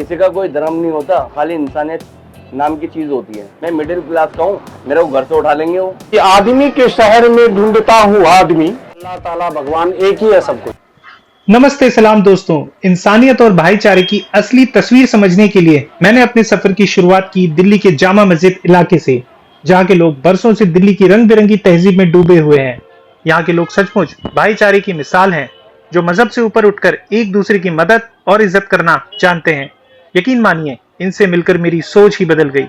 किसी का कोई धर्म नहीं होता, खाली इंसानियत नाम की चीज होती है। मैं मिडिल क्लास का हूँ, मेरे को घर से उठा लेंगे वो। कि आदमी के शहर में ढूंढता हूँ आदमी, अल्लाह ताला भगवान एक ही है सबको। नमस्ते सलाम दोस्तों, इंसानियत और भाईचारे की असली तस्वीर समझने के लिए मैंने अपने सफर की शुरुआत की दिल्ली के जामा मस्जिद इलाके से, जहां के लोग बरसों से दिल्ली की रंग बिरंगी तहजीब में डूबे हुए हैं। यहाँ के लोग सचमुच भाईचारे की मिसाल हैं, जो मजहब से ऊपर उठकर एक दूसरे की मदद और इज्जत करना जानते हैं। यकीन मानिए, इनसे मिलकर मेरी सोच ही बदल गई।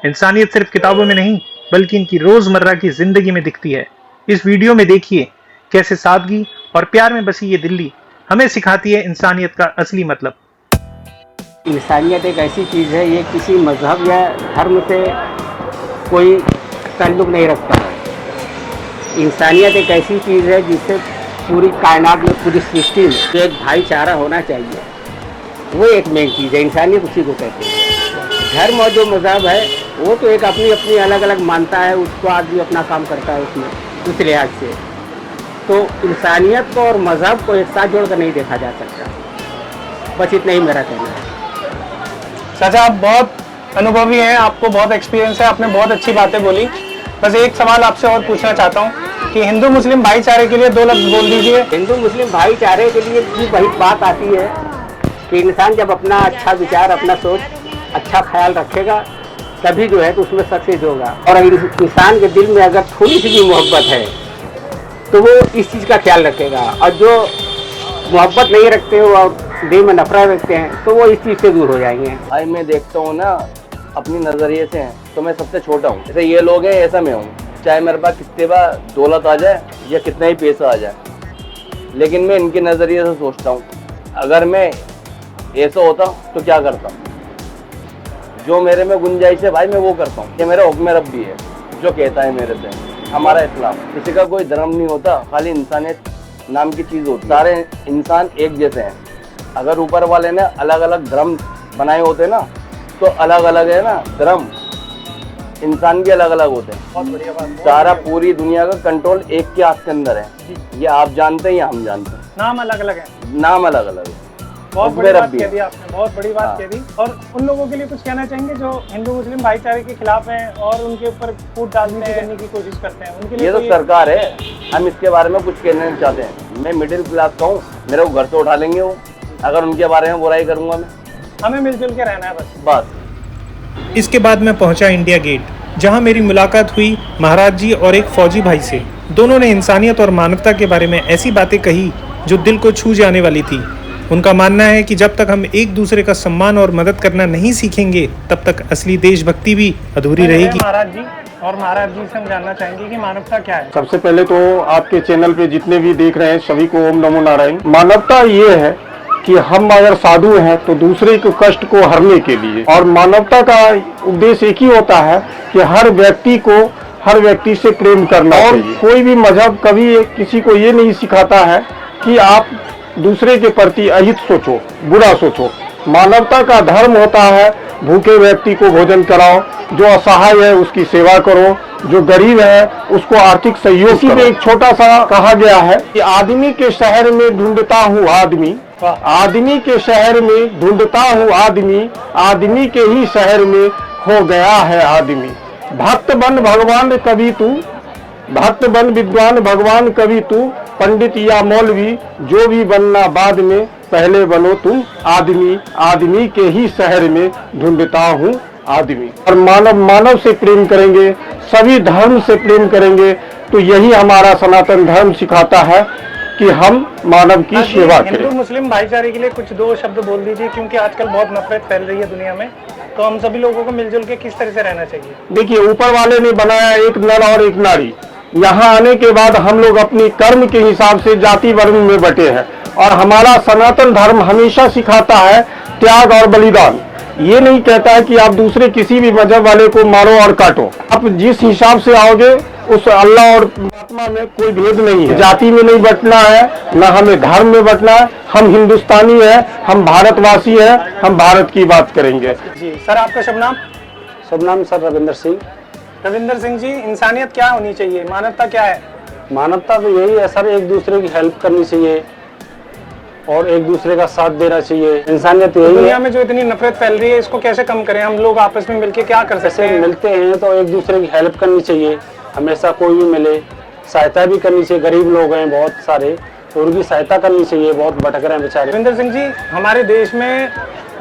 इंसानियत सिर्फ किताबों में नहीं, बल्कि इनकी रोजमर्रा की जिंदगी में दिखती है। इस वीडियो में देखिए कैसे सादगी और प्यार में बसी ये दिल्ली हमें सिखाती है इंसानियत का असली मतलब। इंसानियत एक ऐसी चीज़ है, ये किसी मजहब या धर्म से कोई ताल्लुक़ नहीं रखता है। इंसानियत एक ऐसी चीज़ है जिससे पूरी कायनात में, पूरी सृष्टि में जो एक भाईचारा होना चाहिए, वो एक मेन चीज़ है। इंसानियत उसी को कहते हैं। धर्म और जो मजहब है वो तो एक अपनी अपनी अलग अलग मानता है, उसको आदमी अपना काम करता है उसमें, उस लिहाज से। तो इंसानियत को और मजहब को एक साथ जोड़कर नहीं देखा जा सकता। बस इतना ही मेरा कहना है। चाचा, आप बहुत अनुभवी हैं, आपको बहुत एक्सपीरियंस है, आपने बहुत अच्छी बातें बोली। बस एक सवाल आपसे और पूछना चाहता हूँ कि हिंदू मुस्लिम भाईचारे के लिए 2 लफ्ज बोल दीजिए। हिंदू मुस्लिम भाईचारे के लिए भी वही बात आती है कि इंसान जब अपना अच्छा विचार, अपना सोच, अच्छा ख्याल रखेगा, तभी जो है तो उसमें सक्सेस होगा। और इंसान के दिल में अगर थोड़ी सी भी मोहब्बत है तो वो इस चीज़ का ख्याल रखेगा, और जो मोहब्बत नहीं रखते हो और दिल में नफरत रखते हैं तो वो इस चीज़ से दूर हो जाएंगे। भाई मैं देखता हूँ ना अपनी नजरिए से, तो मैं सबसे छोटा हूँ। जैसे ये लोग हैं, ऐसा मैं हूँ। चाहे मेरे पास कितने बार दौलत आ जाए या कितना ही पैसा आ जाए, लेकिन मैं इनके नजरिए से सोचता हूँ, अगर मैं ऐसा होता तो क्या करता। जो मेरे में गुंजाइश है भाई, मैं वो करता हूँ। ये मेरा हुक्म रब्बी है जो कहता है मेरे से। हमारा इस्लाम, किसी का कोई धर्म नहीं होता, खाली इंसानियत नाम की चीज होती है। सारे इंसान एक जैसे हैं। अगर ऊपर वाले ने अलग अलग धर्म बनाए होते ना, तो अलग अलग है ना धर्म, इंसान भी अलग अलग होते हैं। बहुत बढ़िया बात। सारा पूरी दुनिया का कंट्रोल एक के हाथ के अंदर है। ये आप जानते हैं या हम जानते हैं, नाम अलग अलग है। नाम अलग अलग है। बहुत बड़ी बात कह दी आपने, बहुत बड़ी बात कह दी। और उन लोगों के लिए कुछ कहना चाहेंगे जो हिंदू मुस्लिम भाईचारे के खिलाफ हैं और उनके ऊपर फूट डालने करने की कोशिश करते हैं, उनके लिए? ये तो सरकार है, हम इसके बारे में कुछ कहना नहीं चाहते हैं। मैं मिडिल क्लास का हूँ, मेरे को घर से उठा लेंगे वो, अगर उनके बारे में बुराई करूंगा मैं। हमें मिलजुल के रहना है बस। इसके बाद मैं पहुंचा इंडिया गेट, जहां मेरी मुलाकात हुई महाराज जी और एक फौजी भाई से। दोनों ने इंसानियत और मानवता के बारे में ऐसी बातें कही जो दिल को छू जाने वाली थी। उनका मानना है कि जब तक हम एक दूसरे का सम्मान और मदद करना नहीं सीखेंगे, तब तक असली देशभक्ति भी अधूरी रहेगी। महाराज जी, और महाराज जी से हम जानना चाहेंगे कि मानवता क्या है। सबसे पहले तो आपके चैनल पे जितने भी देख रहे हैं सभी को ओम नमो नारायण। मानवता ये है कि हम अगर साधु हैं तो दूसरे के कष्ट को हरने के लिए, और मानवता का उद्देश्य एक ही होता है कि हर व्यक्ति से प्रेम करना चाहिए। कोई भी मजहब कभी किसी को ये नहीं सिखाता है कि आप दूसरे के प्रति अहित सोचो, बुरा सोचो। मानवता का धर्म होता है भूखे व्यक्ति को भोजन कराओ, जो असहाय है उसकी सेवा करो, जो गरीब है उसको आर्थिक सहयोग करो। एक छोटा सा कहा गया है कि आदमी के शहर में ढूंढता हूँ आदमी, आदमी के शहर में ढूंढता हूँ आदमी, आदमी के ही शहर में हो गया है आदमी। भक्त बन भगवान कभी तू, भक्त बन विद्वान भगवान कभी तू, पंडित या मौलवी जो भी बनना बाद में, पहले बनो तुम आदमी, आदमी के ही शहर में ढूंढता हूँ आदमी। और मानव से प्रेम करेंगे, सभी धर्म से प्रेम करेंगे, तो यही हमारा सनातन धर्म सिखाता है कि हम मानव की सेवा करें। हिंदू मुस्लिम भाईचारे के लिए कुछ 2 शब्द बोल दीजिए, क्योंकि आजकल बहुत नफरत फैल रही है दुनिया में, तो हम सभी लोगों को मिलजुल के किस तरह से रहना चाहिए? देखिए, ऊपर वाले ने बनाया एक नर और एक नारी। यहाँ आने के बाद हम लोग अपनी कर्म के हिसाब से जाति वर्ण में बटे हैं, और हमारा सनातन धर्म हमेशा सिखाता है त्याग और बलिदान। ये नहीं कहता है कि आप दूसरे किसी भी मजहब वाले को मारो और काटो। आप जिस हिसाब से आओगे उस अल्लाह और परमात्मा में कोई भेद नहीं है। जाति में नहीं बटना है, न हमें धर्म में बटना है। हम हिंदुस्तानी हैं, हम भारतवासी हैं, हम भारत की बात करेंगे। जी सर, आपका शुभ नाम? शुभ नाम सर रविंदर सिंह। रविंदर सिंह जी, इंसानियत क्या होनी चाहिए, मानवता क्या है? मानवता तो यही है सर, एक दूसरे की हेल्प करनी चाहिए, और एक दूसरे का साथ देना चाहिए। इंसानियत यही है। दुनिया में जो इतनी नफरत फैल रही है, इसको कैसे कम करें? हम लोग आपस में मिलके क्या कर सकते हैं? मिलते हैं तो एक दूसरे की हेल्प करनी चाहिए, हमेशा कोई भी मिले सहायता भी करनी चाहिए। गरीब लोग हैं बहुत सारे, तो उनकी सहायता करनी चाहिए, बहुत भटक रहे हैं बेचारे। रविंदर सिंह जी, हमारे देश में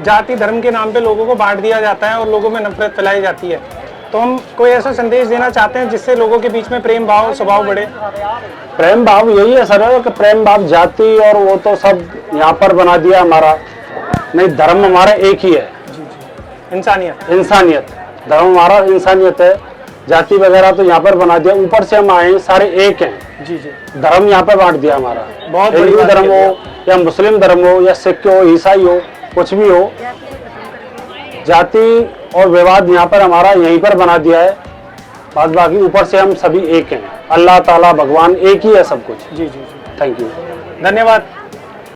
जाति धर्म के नाम पे लोगों को बांट दिया जाता है और लोगों में नफरत फैलाई जाती है, तो हम कोई ऐसा संदेश देना चाहते हैं जिससे लोगों के बीच में प्रेम भाव स्वभाव बढ़े? प्रेम भाव यही है सर कि प्रेम भाव जाति और वो तो सब यहाँ पर बना दिया हमारा, नहीं धर्म हमारा एक ही है। इंसानियत, इंसानियत, धर्म हमारा इंसानियत है। जाति वगैरह तो यहाँ पर बना दिया, ऊपर से हम आए सारे एक हैं। जी जी, धर्म यहाँ पर बांट दिया हमारा। बहुत बड़ी हिंदू बात धर्म कही हो या मुस्लिम धर्म हो या सिख हो ईसाई हो कुछ भी हो, जाति और विवाद यहाँ पर हमारा यहीं पर बना दिया है। बाद बाकी ऊपर से हम सभी एक हैं। अल्लाह ताला भगवान एक ही है सब कुछ। जी जी जी, थैंक यू, धन्यवाद।